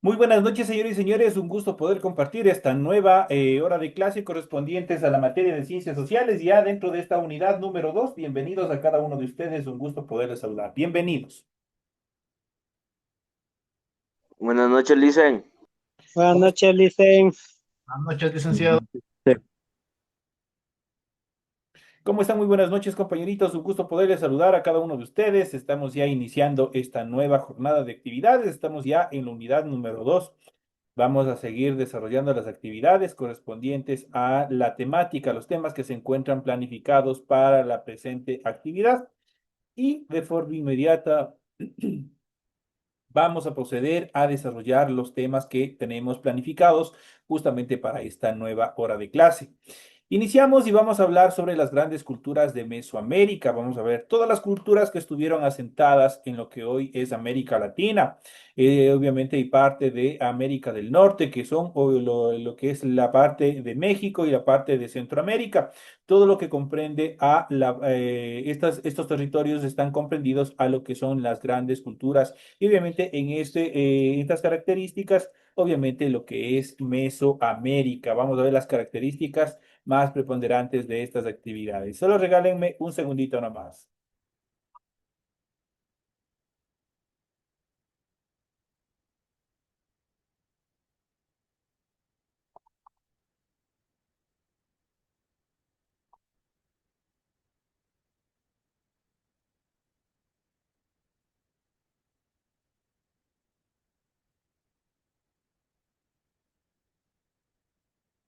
Muy buenas noches, señores y señores. Un gusto poder compartir esta nueva hora de clase correspondientes a la materia de ciencias sociales, ya dentro de esta unidad número 2. Bienvenidos a cada uno de ustedes. Un gusto poderles saludar. Bienvenidos. Buenas noches, Licen. Buenas ¿Cómo, noches, Licen. Buenas noches, licenciado. cómo están? Muy buenas noches, compañeritos. Un gusto poderles saludar a cada uno de ustedes. Estamos ya iniciando esta nueva jornada de actividades. Estamos ya en la unidad número 2. Vamos a seguir desarrollando las actividades correspondientes a la temática, los temas que se encuentran planificados para la presente actividad. Y de forma inmediata vamos a proceder a desarrollar los temas que tenemos planificados justamente para esta nueva hora de clase. Iniciamos y vamos a hablar sobre las grandes culturas de Mesoamérica. Vamos a ver todas las culturas que estuvieron asentadas en lo que hoy es América Latina. Obviamente hay parte de América del Norte, que son lo que es la parte de México y la parte de Centroamérica. Todo lo que comprende a estos territorios están comprendidos a lo que son las grandes culturas. Y obviamente estas características, obviamente lo que es Mesoamérica. Vamos a ver las características más preponderantes de estas actividades. Solo regálenme un segundito nomás.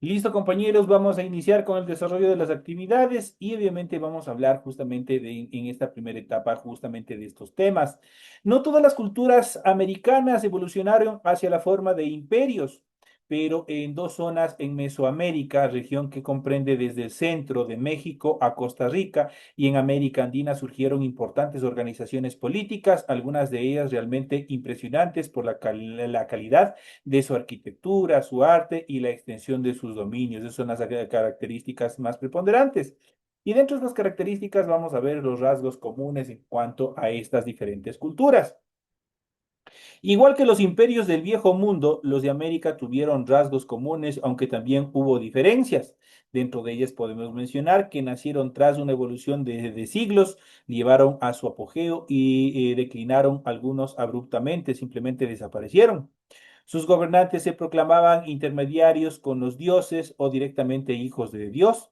Listo, compañeros, vamos a iniciar con el desarrollo de las actividades y obviamente vamos a hablar justamente en esta primera etapa justamente de estos temas. No todas las culturas americanas evolucionaron hacia la forma de imperios, pero en dos zonas en Mesoamérica, región que comprende desde el centro de México a Costa Rica, y en América Andina surgieron importantes organizaciones políticas, algunas de ellas realmente impresionantes por la calidad de su arquitectura, su arte y la extensión de sus dominios. Esas son las características más preponderantes. Y dentro de estas características vamos a ver los rasgos comunes en cuanto a estas diferentes culturas. Igual que los imperios del viejo mundo, los de América tuvieron rasgos comunes, aunque también hubo diferencias. Dentro de ellas podemos mencionar que nacieron tras una evolución de siglos, llevaron a su apogeo y declinaron algunos abruptamente, simplemente desaparecieron. Sus gobernantes se proclamaban intermediarios con los dioses o directamente hijos de Dios.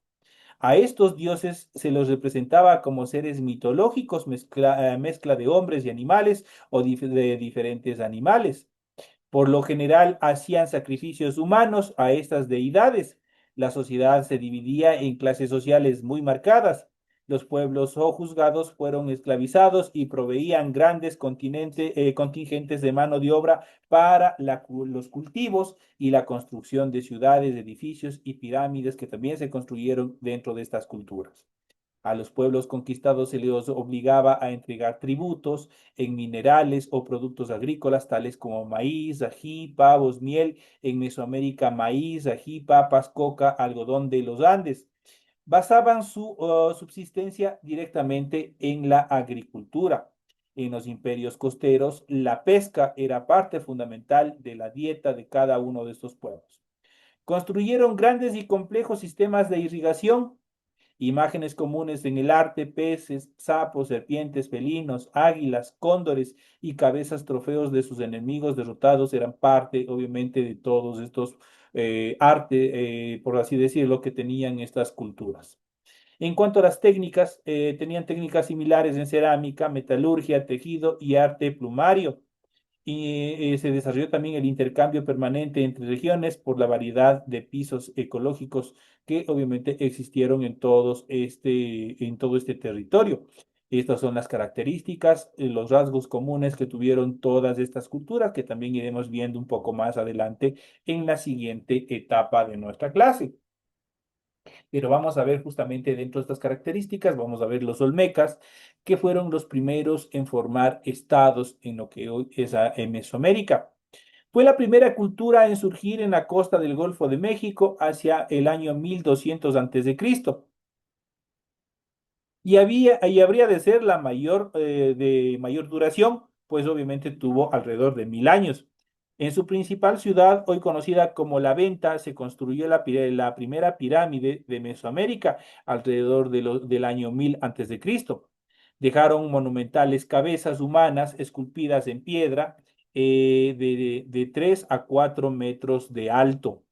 A estos dioses se los representaba como seres mitológicos, mezcla de hombres y animales o de diferentes animales. Por lo general hacían sacrificios humanos a estas deidades. La sociedad se dividía en clases sociales muy marcadas. Los pueblos o juzgados fueron esclavizados y proveían grandes contingentes de mano de obra para los cultivos y la construcción de ciudades, edificios y pirámides que también se construyeron dentro de estas culturas. A los pueblos conquistados se les obligaba a entregar tributos en minerales o productos agrícolas tales como maíz, ají, pavos, miel. En Mesoamérica, maíz, ají, papas, coca, algodón de los Andes. Basaban su subsistencia directamente en la agricultura. En los imperios costeros, la pesca era parte fundamental de la dieta de cada uno de estos pueblos. Construyeron grandes y complejos sistemas de irrigación. Imágenes comunes en el arte: peces, sapos, serpientes, felinos, águilas, cóndores y cabezas trofeos de sus enemigos derrotados eran parte, obviamente, de todos estos arte, por así decirlo, que tenían estas culturas. En cuanto a las técnicas, tenían técnicas similares en cerámica, metalurgia, tejido y arte plumario. Y se desarrolló también el intercambio permanente entre regiones por la variedad de pisos ecológicos que obviamente existieron en todo este territorio. Estas son las características, los rasgos comunes que tuvieron todas estas culturas, que también iremos viendo un poco más adelante en la siguiente etapa de nuestra clase. Pero vamos a ver justamente dentro de estas características, vamos a ver los olmecas, que fueron los primeros en formar estados en lo que hoy es en Mesoamérica. Fue la primera cultura en surgir en la costa del Golfo de México hacia el año 1200 a.C. Y habría de ser la de mayor duración, pues obviamente tuvo alrededor de 1000 años. En su principal ciudad, hoy conocida como La Venta, se construyó la primera pirámide de Mesoamérica alrededor del año 1000 antes de Cristo. Dejaron monumentales cabezas humanas esculpidas en piedra de 3 a 4 metros de alto,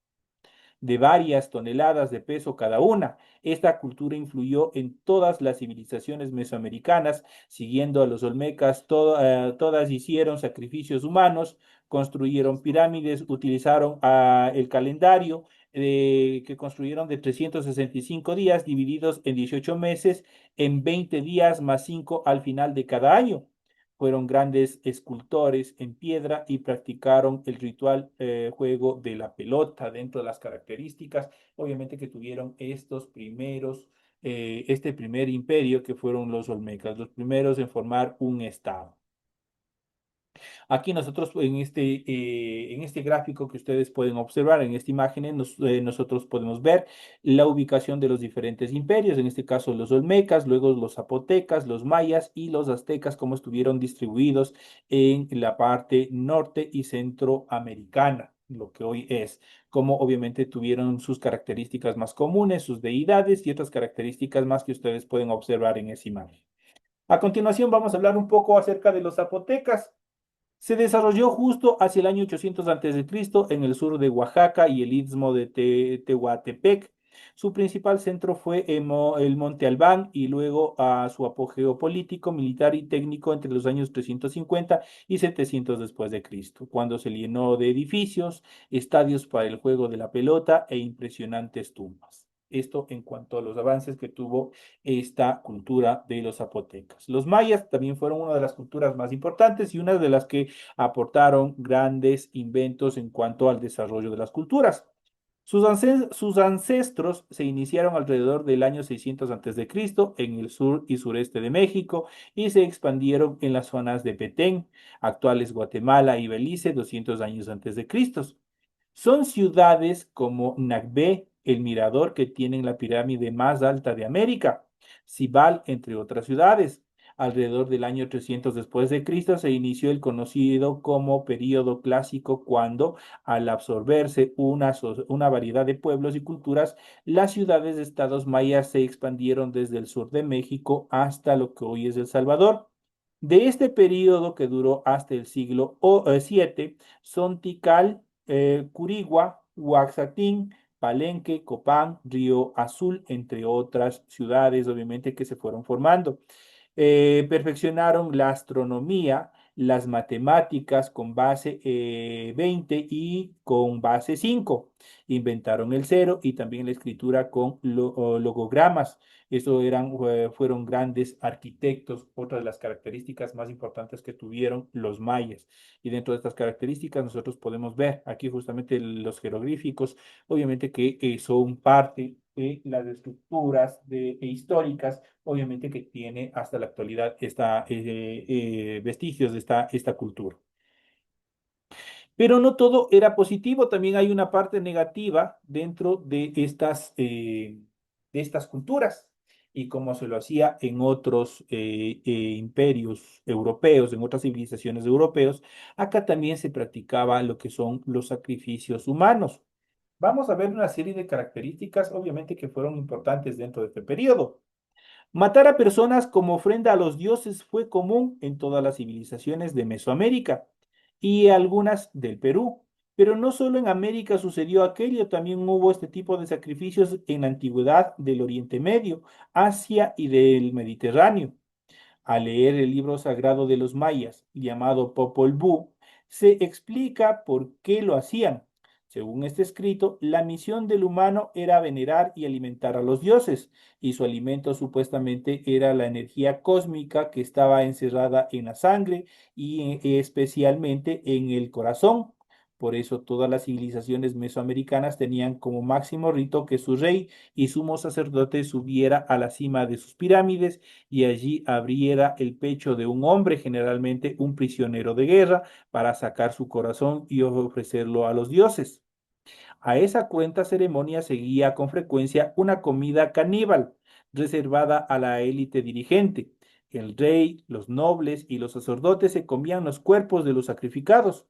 de varias toneladas de peso cada una. Esta cultura influyó en todas las civilizaciones mesoamericanas, siguiendo a los olmecas, todas hicieron sacrificios humanos, construyeron pirámides, utilizaron el calendario que construyeron de 365 días divididos en 18 meses, en 20 días más 5 al final de cada año. Fueron grandes escultores en piedra y practicaron el ritual juego de la pelota dentro de las características, obviamente que tuvieron este primer imperio que fueron los olmecas, los primeros en formar un estado. Aquí nosotros en este gráfico que ustedes pueden observar, en esta imagen, nosotros podemos ver la ubicación de los diferentes imperios, en este caso los olmecas, luego los zapotecas, los mayas y los aztecas, cómo estuvieron distribuidos en la parte norte y centroamericana, lo que hoy es, como obviamente tuvieron sus características más comunes, sus deidades y otras características más que ustedes pueden observar en esa imagen. A continuación vamos a hablar un poco acerca de los zapotecas. Se desarrolló justo hacia el año 800 a.C. en el sur de Oaxaca y el istmo de Tehuantepec. Su principal centro fue el Monte Albán y luego a su apogeo político, militar y técnico entre los años 350 y 700 después de Cristo, cuando se llenó de edificios, estadios para el juego de la pelota e impresionantes tumbas. Esto en cuanto a los avances que tuvo esta cultura de los zapotecas. Los mayas también fueron una de las culturas más importantes y una de las que aportaron grandes inventos en cuanto al desarrollo de las culturas. Sus ancestros se iniciaron alrededor del año 600 a.C. en el sur y sureste de México y se expandieron en las zonas de Petén, actuales Guatemala y Belice, 200 años antes de Cristo. Son ciudades como Nagbe, El Mirador, que tienen la pirámide más alta de América, Cibal, entre otras ciudades. Alrededor del año 300 después de Cristo se inició el conocido como período clásico, cuando, al absorberse una variedad de pueblos y culturas, las ciudades-estados mayas se expandieron desde el sur de México hasta lo que hoy es El Salvador. De este período, que duró hasta el siglo VII, son Tikal, Curigua, Huaxatín, Palenque, Copán, Río Azul, entre otras ciudades, obviamente, que se fueron formando. Perfeccionaron la astronomía, las matemáticas con base 20 y con base 5. Inventaron el cero y también la escritura con logogramas. Fueron grandes arquitectos, otra de las características más importantes que tuvieron los mayas. Y dentro de estas características nosotros podemos ver aquí justamente los jeroglíficos, obviamente que son parte de las estructuras históricas, obviamente que tiene hasta la actualidad vestigios de esta cultura. Pero no todo era positivo, también hay una parte negativa dentro de estas culturas. Y como se lo hacía en otros imperios europeos, en otras civilizaciones europeos, acá también se practicaba lo que son los sacrificios humanos. Vamos a ver una serie de características, obviamente, que fueron importantes dentro de este periodo. Matar a personas como ofrenda a los dioses fue común en todas las civilizaciones de Mesoamérica y algunas del Perú. Pero no solo en América sucedió aquello, también hubo este tipo de sacrificios en la antigüedad del Oriente Medio, Asia y del Mediterráneo. Al leer el libro sagrado de los mayas, llamado Popol Vuh, se explica por qué lo hacían. Según este escrito, la misión del humano era venerar y alimentar a los dioses, y su alimento supuestamente era la energía cósmica que estaba encerrada en la sangre y especialmente en el corazón. Por eso todas las civilizaciones mesoamericanas tenían como máximo rito que su rey y sumo sacerdote subiera a la cima de sus pirámides y allí abriera el pecho de un hombre, generalmente un prisionero de guerra, para sacar su corazón y ofrecerlo a los dioses. A esa cuenta ceremonia seguía con frecuencia una comida caníbal, reservada a la élite dirigente. El rey, los nobles y los sacerdotes se comían los cuerpos de los sacrificados.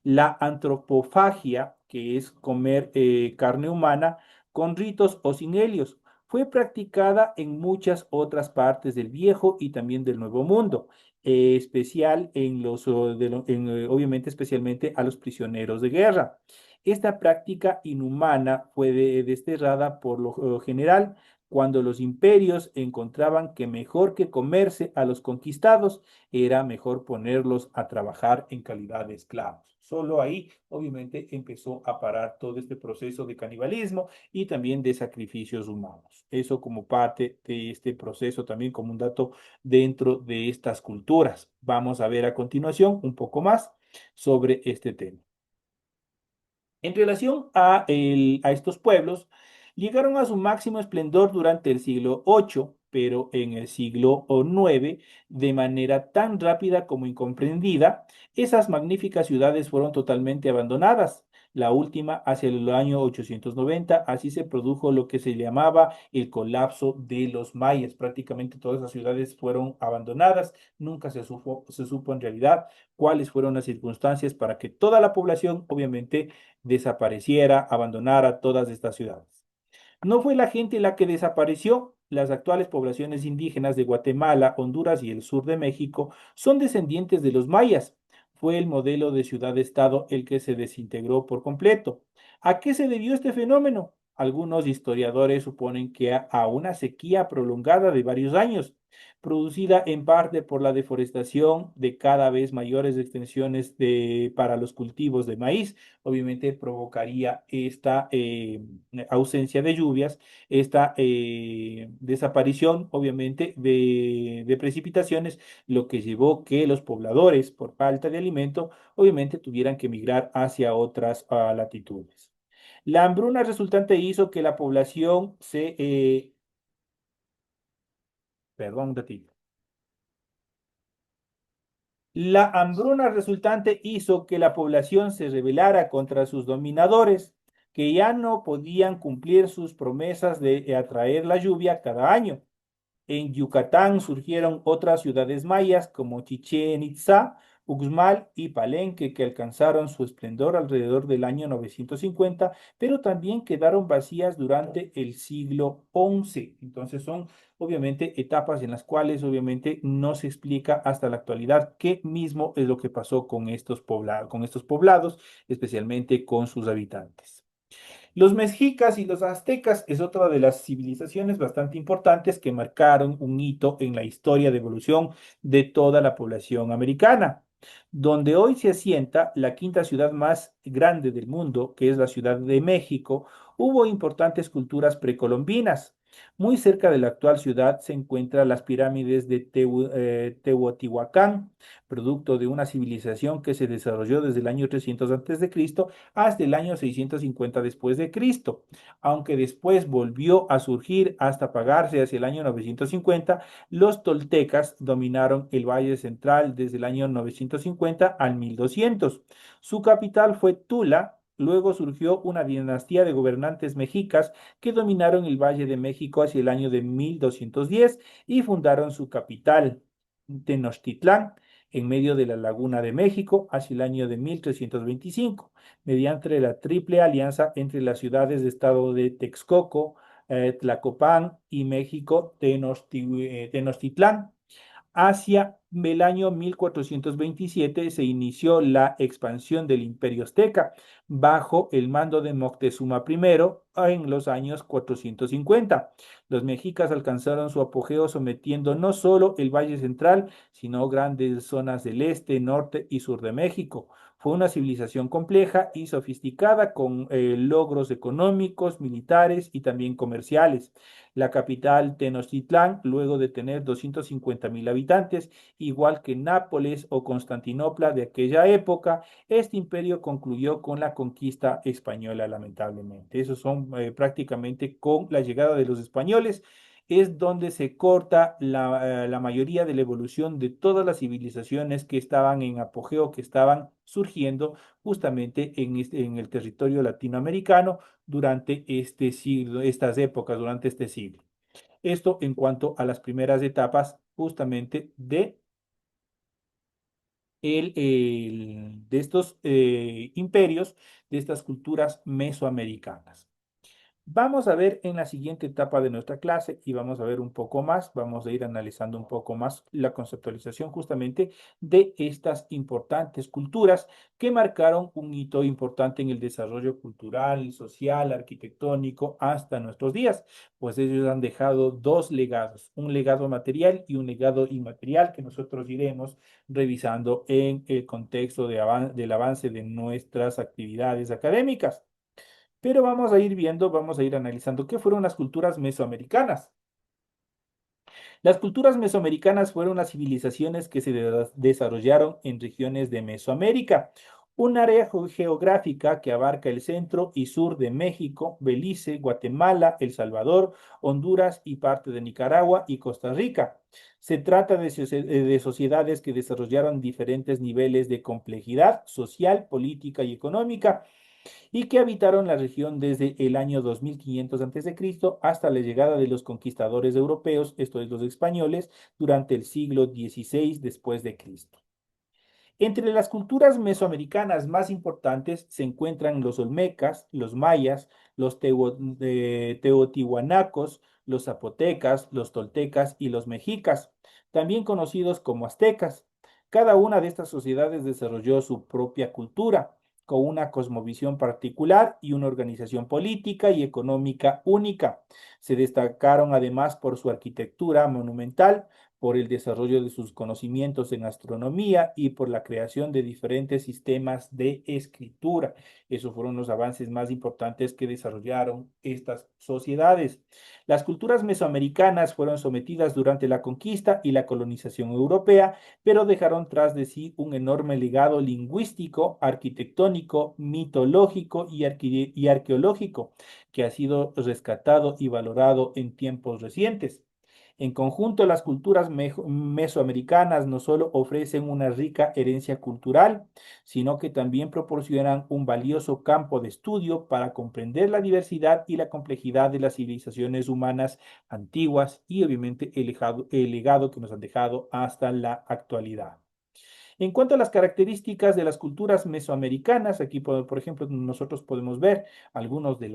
La antropofagia, que es comer carne humana con ritos o sin helios, fue practicada en muchas otras partes del Viejo y también del Nuevo Mundo, especial en obviamente especialmente a los prisioneros de guerra. Esta práctica inhumana fue desterrada por lo general cuando los imperios encontraban que mejor que comerse a los conquistados, era mejor ponerlos a trabajar en calidad de esclavos. Solo ahí, obviamente, empezó a parar todo este proceso de canibalismo y también de sacrificios humanos. Eso como parte de este proceso, también como un dato dentro de estas culturas. Vamos a ver a continuación un poco más sobre este tema. En relación a estos pueblos, llegaron a su máximo esplendor durante el siglo VIII, pero en el siglo IX, de manera tan rápida como incomprendida, esas magníficas ciudades fueron totalmente abandonadas. La última hacia el año 890, así se produjo lo que se llamaba el colapso de los mayas. Prácticamente todas las ciudades fueron abandonadas, nunca se supo en realidad cuáles fueron las circunstancias para que toda la población, obviamente, desapareciera, abandonara todas estas ciudades. No fue la gente la que desapareció. Las actuales poblaciones indígenas de Guatemala, Honduras y el sur de México son descendientes de los mayas. Fue el modelo de ciudad-estado el que se desintegró por completo. ¿A qué se debió este fenómeno? Algunos historiadores suponen que a una sequía prolongada de varios años, producida en parte por la deforestación de cada vez mayores extensiones para los cultivos de maíz. Obviamente provocaría esta ausencia de lluvias, esta desaparición, obviamente, de precipitaciones, lo que llevó que los pobladores, por falta de alimento, obviamente tuvieran que migrar hacia otras latitudes. La hambruna resultante hizo que la población perdón, un ratito. La hambruna resultante hizo que la población se rebelara contra sus dominadores, que ya no podían cumplir sus promesas de atraer la lluvia cada año. En Yucatán surgieron otras ciudades mayas como Chichén Itzá, Uxmal y Palenque, que alcanzaron su esplendor alrededor del año 950, pero también quedaron vacías durante el siglo XI. Entonces son obviamente etapas en las cuales obviamente no se explica hasta la actualidad qué mismo es lo que pasó con estos poblados, especialmente con sus habitantes. Los mexicas y los aztecas es otra de las civilizaciones bastante importantes que marcaron un hito en la historia de evolución de toda la población americana, donde hoy se asienta la quinta ciudad más grande del mundo, que es la Ciudad de México. Hubo importantes culturas precolombinas. Muy cerca de la actual ciudad se encuentran las pirámides de Teotihuacán, producto de una civilización que se desarrolló desde el año 300 a.C. hasta el año 650 después de Cristo, aunque después volvió a surgir hasta apagarse hacia el año 950. Los toltecas dominaron el Valle Central desde el año 950 al 1200. Su capital fue Tula. Luego surgió una dinastía de gobernantes mexicas que dominaron el Valle de México hacia el año de 1210 y fundaron su capital, Tenochtitlán, en medio de la Laguna de México hacia el año de 1325, mediante la triple alianza entre las ciudades de estado de Texcoco, Tlacopan y México, Tenochtitlán. Hacia el año 1427 se inició la expansión del Imperio Azteca bajo el mando de Moctezuma I en los años 450. Los mexicas alcanzaron su apogeo sometiendo no solo el Valle Central, sino grandes zonas del este, norte y sur de México. Fue una civilización compleja y sofisticada con logros económicos, militares y también comerciales. La capital, Tenochtitlán, luego de tener 250.000 habitantes, igual que Nápoles o Constantinopla de aquella época, este imperio concluyó con la conquista española, lamentablemente. Esos son prácticamente con la llegada de los españoles, es donde se corta la mayoría de la evolución de todas las civilizaciones que estaban en apogeo, que estaban surgiendo justamente en el territorio latinoamericano durante este siglo, estas épocas, durante este siglo. Esto en cuanto a las primeras etapas justamente de estos imperios, de estas culturas mesoamericanas. Vamos a ver en la siguiente etapa de nuestra clase y vamos a ver un poco más, vamos a ir analizando un poco más la conceptualización justamente de estas importantes culturas que marcaron un hito importante en el desarrollo cultural, social, arquitectónico hasta nuestros días, pues ellos han dejado dos legados, un legado material y un legado inmaterial que nosotros iremos revisando en el contexto del avance de nuestras actividades académicas. Pero vamos a ir viendo, vamos a ir analizando qué fueron las culturas mesoamericanas. Las culturas mesoamericanas fueron las civilizaciones que se desarrollaron en regiones de Mesoamérica, un área geográfica que abarca el centro y sur de México, Belice, Guatemala, El Salvador, Honduras y parte de Nicaragua y Costa Rica. Se trata de sociedades que desarrollaron diferentes niveles de complejidad social, política y económica y que habitaron la región desde el año 2500 a.C. hasta la llegada de los conquistadores europeos, esto es los españoles, durante el siglo XVI después de Cristo. Entre las culturas mesoamericanas más importantes se encuentran los olmecas, los mayas, los teotihuanacos, los zapotecas, los toltecas y los mexicas, también conocidos como aztecas. Cada una de estas sociedades desarrolló su propia cultura, con una cosmovisión particular y una organización política y económica única. Se destacaron además por su arquitectura monumental, por el desarrollo de sus conocimientos en astronomía y por la creación de diferentes sistemas de escritura. Esos fueron los avances más importantes que desarrollaron estas sociedades. Las culturas mesoamericanas fueron sometidas durante la conquista y la colonización europea, pero dejaron tras de sí un enorme legado lingüístico, arquitectónico, mitológico y arqueológico, que ha sido rescatado y valorado en tiempos recientes. En conjunto, las culturas mesoamericanas no solo ofrecen una rica herencia cultural, sino que también proporcionan un valioso campo de estudio para comprender la diversidad y la complejidad de las civilizaciones humanas antiguas y obviamente el legado que nos han dejado hasta la actualidad. En cuanto a las características de las culturas mesoamericanas, aquí por ejemplo nosotros podemos ver algunos del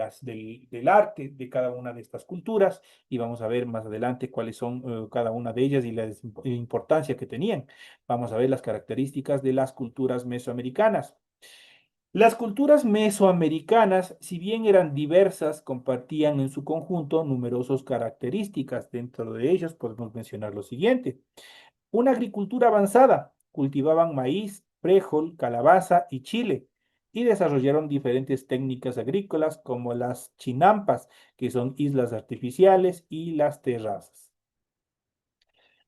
arte de cada una de estas culturas y vamos a ver más adelante cuáles son cada una de ellas y la importancia que tenían. Vamos a ver las características de las culturas mesoamericanas. Las culturas mesoamericanas, si bien eran diversas, compartían en su conjunto numerosas características. Dentro de ellas podemos mencionar lo siguiente. Una agricultura avanzada. Cultivaban maíz, frijol, calabaza y chile y desarrollaron diferentes técnicas agrícolas como las chinampas, que son islas artificiales, y las terrazas.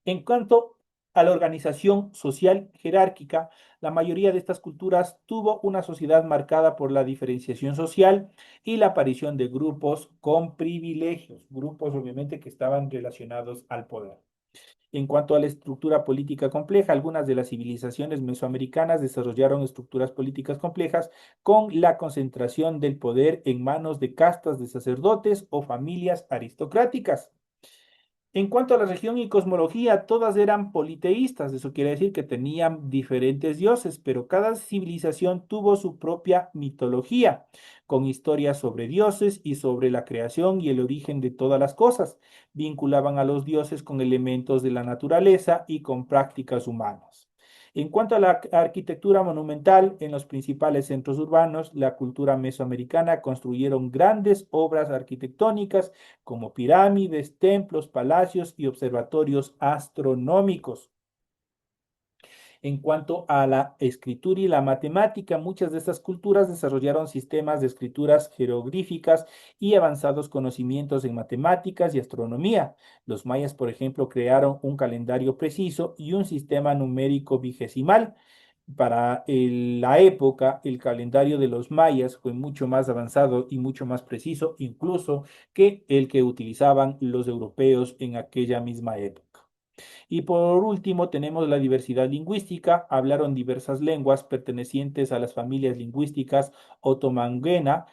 En cuanto a la organización social jerárquica, la mayoría de estas culturas tuvo una sociedad marcada por la diferenciación social y la aparición de grupos con privilegios, grupos obviamente que estaban relacionados al poder. En cuanto a la estructura política compleja, algunas de las civilizaciones mesoamericanas desarrollaron estructuras políticas complejas con la concentración del poder en manos de castas de sacerdotes o familias aristocráticas. En cuanto a la religión y cosmología, todas eran politeístas, eso quiere decir que tenían diferentes dioses, pero cada civilización tuvo su propia mitología, con historias sobre dioses y sobre la creación y el origen de todas las cosas. Vinculaban a los dioses con elementos de la naturaleza y con prácticas humanas. En cuanto a la arquitectura monumental, en los principales centros urbanos, la cultura mesoamericana construyeron grandes obras arquitectónicas como pirámides, templos, palacios y observatorios astronómicos. En cuanto a la escritura y la matemática, muchas de estas culturas desarrollaron sistemas de escrituras jeroglíficas y avanzados conocimientos en matemáticas y astronomía. Los mayas, por ejemplo, crearon un calendario preciso y un sistema numérico vigesimal. Para la época, el calendario de los mayas fue mucho más avanzado y mucho más preciso, incluso que el que utilizaban los europeos en aquella misma época. Y por último, tenemos la diversidad lingüística. Hablaron diversas lenguas pertenecientes a las familias lingüísticas otomanguena,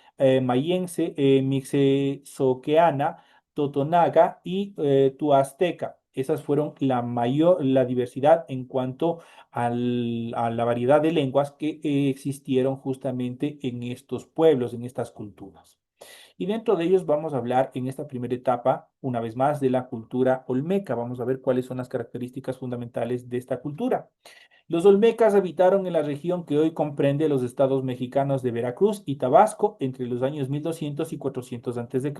mayense, mixezoqueana, totonaga y tuasteca. Esas fueron la diversidad en cuanto a la variedad de lenguas que existieron justamente en estos pueblos, en estas culturas. Y dentro de ellos vamos a hablar en esta primera etapa, una vez más, de la cultura olmeca. Vamos a ver cuáles son las características fundamentales de esta cultura. Los olmecas habitaron en la región que hoy comprende los estados mexicanos de Veracruz y Tabasco entre los años 1200 y 400 a.C.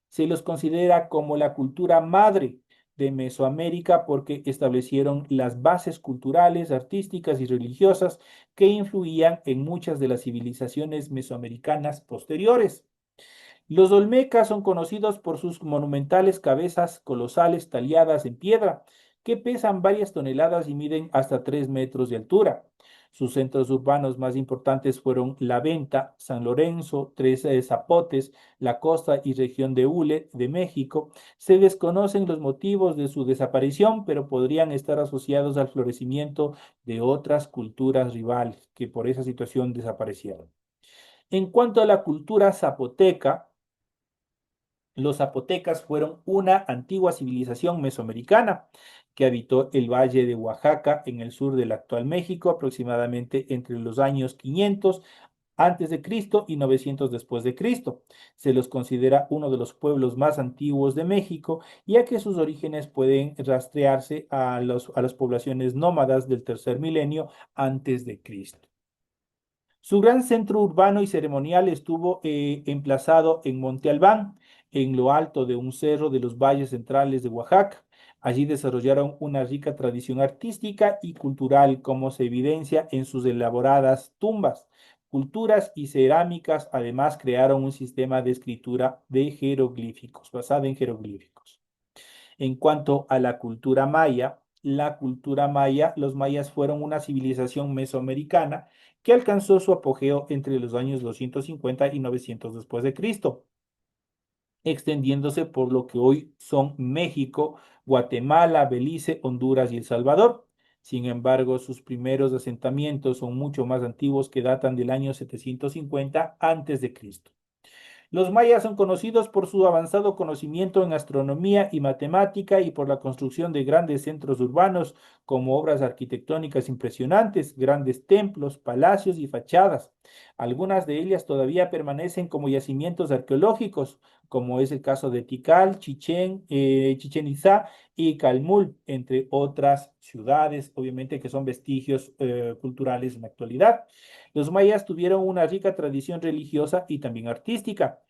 Se los considera como la cultura madre de Mesoamérica porque establecieron las bases culturales, artísticas y religiosas que influían en muchas de las civilizaciones mesoamericanas posteriores. Los olmecas son conocidos por sus monumentales cabezas colosales talladas en piedra, que pesan varias toneladas y miden hasta 3 metros de altura. Sus centros urbanos más importantes fueron La Venta, San Lorenzo, Tres Zapotes, La Costa y región de Hule, de México. Se desconocen los motivos de su desaparición, pero podrían estar asociados al florecimiento de otras culturas rivales que por esa situación desaparecieron. En cuanto a la cultura zapoteca, los zapotecas fueron una antigua civilización mesoamericana que habitó el valle de Oaxaca en el sur del actual México, aproximadamente entre los años 500 antes de Cristo y 900 después de Cristo. Se los considera uno de los pueblos más antiguos de México, ya que sus orígenes pueden rastrearse a las poblaciones nómadas del tercer milenio antes de Cristo. Su gran centro urbano y ceremonial estuvo emplazado en Monte Albán, en lo alto de un cerro de los valles centrales de Oaxaca. Allí desarrollaron una rica tradición artística y cultural, como se evidencia en sus elaboradas tumbas, culturas y cerámicas. Además, crearon un sistema de escritura de jeroglíficos, basado en jeroglíficos. En cuanto a la cultura maya, los mayas fueron una civilización mesoamericana que alcanzó su apogeo entre los años 250 y 900 después de Cristo, extendiéndose por lo que hoy son México, Guatemala, Belice, Honduras y El Salvador. Sin embargo, sus primeros asentamientos son mucho más antiguos que datan del año 750 antes de Cristo. Los mayas son conocidos por su avanzado conocimiento en astronomía y matemática y por la construcción de grandes centros urbanos como obras arquitectónicas impresionantes, grandes templos, palacios y fachadas. Algunas de ellas todavía permanecen como yacimientos arqueológicos, como es el caso de Tikal, Chichén Itzá y Calmul, entre otras ciudades, obviamente que son vestigios culturales en la actualidad. Los mayas tuvieron una rica tradición religiosa y también artística.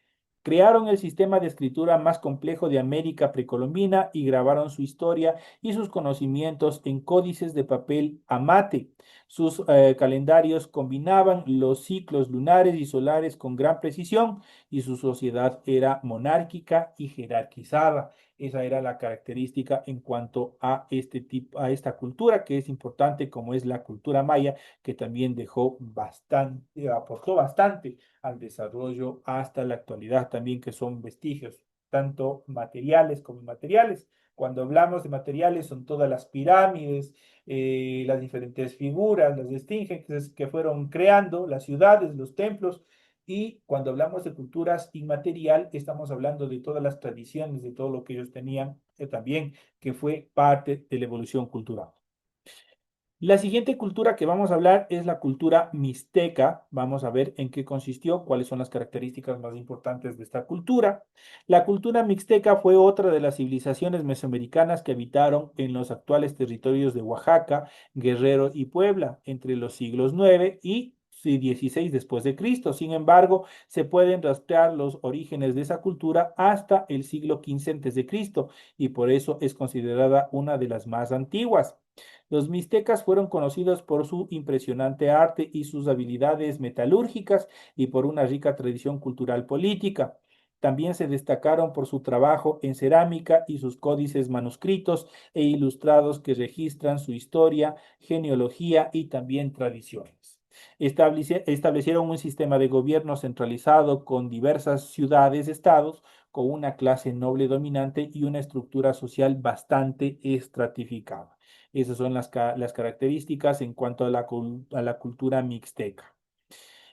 Crearon el sistema de escritura más complejo de América precolombina y grabaron su historia y sus conocimientos en códices de papel amate. Sus calendarios combinaban los ciclos lunares y solares con gran precisión y su sociedad era monárquica y jerarquizada. Esa era la característica en cuanto a este tipo, a esta cultura que es importante como es la cultura maya, que también dejó bastante, aportó bastante al desarrollo hasta la actualidad también, que son vestigios, tanto materiales como inmateriales. Cuando hablamos de materiales son todas las pirámides, las diferentes figuras, las esfinges que fueron creando, las ciudades, los templos. Y cuando hablamos de culturas inmaterial, estamos hablando de todas las tradiciones, de todo lo que ellos tenían también, que fue parte de la evolución cultural. La siguiente cultura que vamos a hablar es la cultura mixteca. Vamos a ver en qué consistió, cuáles son las características más importantes de esta cultura. La cultura mixteca fue otra de las civilizaciones mesoamericanas que habitaron en los actuales territorios de Oaxaca, Guerrero y Puebla entre los siglos 9 y 16 después de Cristo. Sin embargo, se pueden rastrear los orígenes de esa cultura hasta el siglo XV antes de Cristo y por eso es considerada una de las más antiguas. Los mixtecas fueron conocidos por su impresionante arte y sus habilidades metalúrgicas y por una rica tradición cultural política. También se destacaron por su trabajo en cerámica y sus códices manuscritos e ilustrados que registran su historia, genealogía y también tradiciones. Establecieron un sistema de gobierno centralizado con diversas ciudades-estados, con una clase noble dominante y una estructura social bastante estratificada. Esas son las características en cuanto a la cultura mixteca.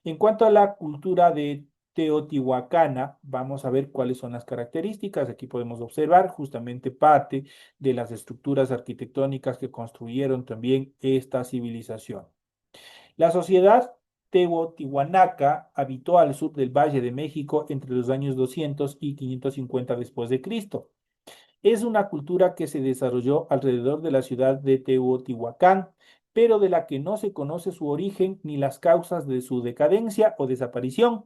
En cuanto a la cultura de teotihuacana. Vamos a ver cuáles son las características. Aquí podemos observar justamente parte de las estructuras arquitectónicas que construyeron también esta civilización. La sociedad teotihuanaca habitó al sur del Valle de México entre los años 200 y 550 después de Cristo. Es una cultura que se desarrolló alrededor de la ciudad de Teotihuacán, pero de la que no se conoce su origen ni las causas de su decadencia o desaparición.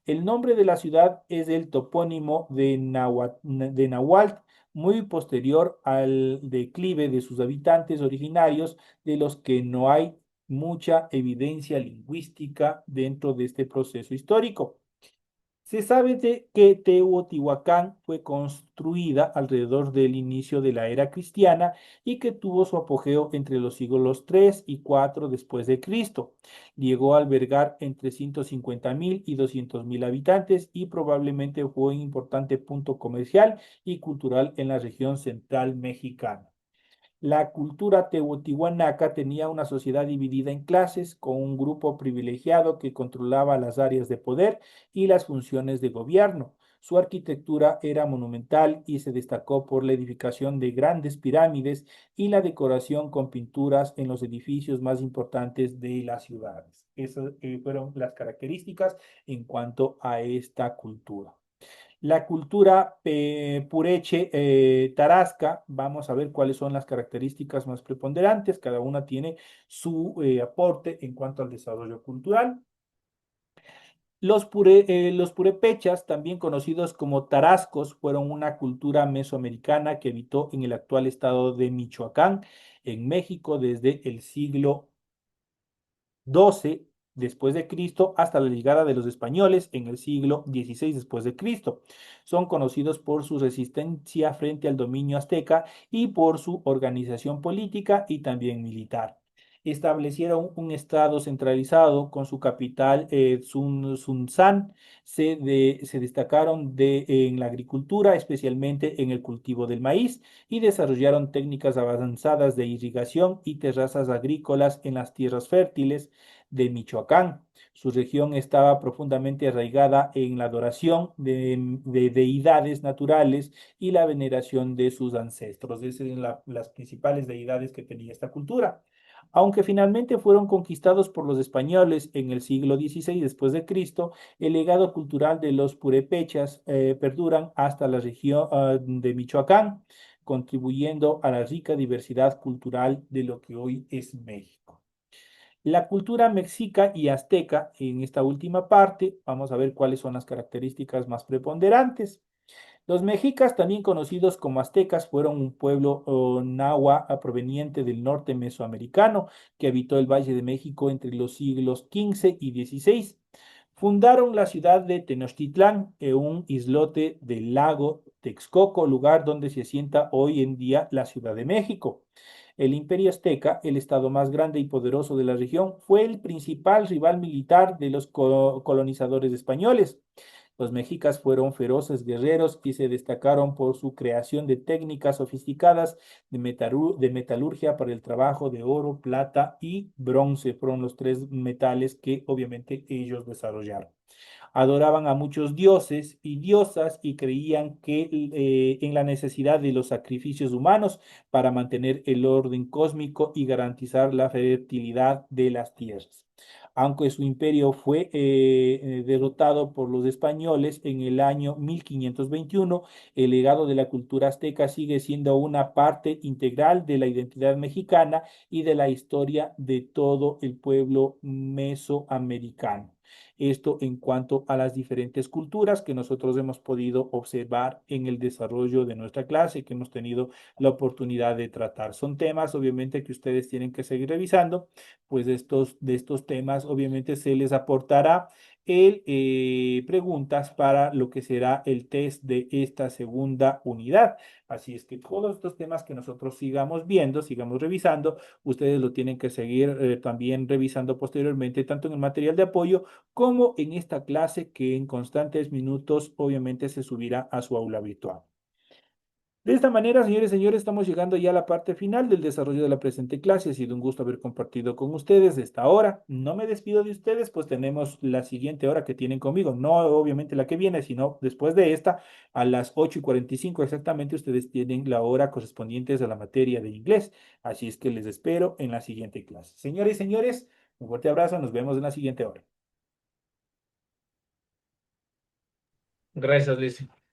El nombre de la ciudad es el topónimo de Nahuatl, muy posterior al declive de sus habitantes originarios, de los que no hay mucha evidencia lingüística dentro de este proceso histórico. Se sabe que Teotihuacán fue construida alrededor del inicio de la era cristiana y que tuvo su apogeo entre los siglos 3 y 4 después de Cristo. Llegó a albergar entre 150.000 y 200.000 habitantes y probablemente fue un importante punto comercial y cultural en la región central mexicana. La cultura teotihuanaca tenía una sociedad dividida en clases, con un grupo privilegiado que controlaba las áreas de poder y las funciones de gobierno. Su arquitectura era monumental y se destacó por la edificación de grandes pirámides y la decoración con pinturas en los edificios más importantes de las ciudades. Esas fueron las características en cuanto a esta cultura. La cultura pureche tarasca, vamos a ver cuáles son las características más preponderantes. Cada una tiene su aporte en cuanto al desarrollo cultural. Los purépechas, también conocidos como tarascos, fueron una cultura mesoamericana que habitó en el actual estado de Michoacán, en México, desde el siglo 12 después de Cristo hasta la llegada de los españoles en el siglo XVI después de Cristo. Son conocidos por su resistencia frente al dominio azteca y por su organización política y también militar. Establecieron un estado centralizado con su capital Sunzán. Se destacaron en la agricultura, especialmente en el cultivo del maíz, y desarrollaron técnicas avanzadas de irrigación y terrazas agrícolas en las tierras fértiles de Michoacán. Su región estaba profundamente arraigada en la adoración de deidades naturales y la veneración de sus ancestros. Esas eran las principales deidades que tenía esta cultura. Aunque finalmente fueron conquistados por los españoles en el siglo XVI después de Cristo, el legado cultural de los purépechas perduran hasta la región de Michoacán, contribuyendo a la rica diversidad cultural de lo que hoy es México. La cultura mexica y azteca, en esta última parte, vamos a ver cuáles son las características más preponderantes. Los mexicas, también conocidos como aztecas, fueron un pueblo náhuatl proveniente del norte mesoamericano que habitó el Valle de México entre los siglos XV y XVI. Fundaron la ciudad de Tenochtitlán, un islote del lago Texcoco, lugar donde se asienta hoy en día la Ciudad de México. El Imperio Azteca, el estado más grande y poderoso de la región, fue el principal rival militar de los colonizadores españoles. Los mexicas fueron feroces guerreros y se destacaron por su creación de técnicas sofisticadas de metalurgia para el trabajo de oro, plata y bronce. Fueron los tres metales que obviamente ellos desarrollaron. Adoraban a muchos dioses y diosas y creían que en la necesidad de los sacrificios humanos para mantener el orden cósmico y garantizar la fertilidad de las tierras. Aunque su imperio fue derrotado por los españoles en el año 1521, el legado de la cultura azteca sigue siendo una parte integral de la identidad mexicana y de la historia de todo el pueblo mesoamericano. Esto en cuanto a las diferentes culturas que nosotros hemos podido observar en el desarrollo de nuestra clase, que hemos tenido la oportunidad de tratar. Son temas, obviamente, que ustedes tienen que seguir revisando, pues de estos temas, obviamente, se les aportará preguntas para lo que será el test de esta segunda unidad. Así es que todos estos temas que nosotros sigamos viendo, sigamos revisando, ustedes lo tienen que seguir también revisando posteriormente, tanto en el material de apoyo como en esta clase que en constantes minutos obviamente se subirá a su aula virtual. De esta manera, señores y señores, estamos llegando ya a la parte final del desarrollo de la presente clase. Ha sido un gusto haber compartido con ustedes esta hora. No me despido de ustedes, pues tenemos la siguiente hora que tienen conmigo. No obviamente la que viene, sino después de esta, a las 8:45 exactamente, ustedes tienen la hora correspondiente a la materia de inglés. Así es que les espero en la siguiente clase. Señores y señores, un fuerte abrazo. Nos vemos en la siguiente hora. Gracias, Liz.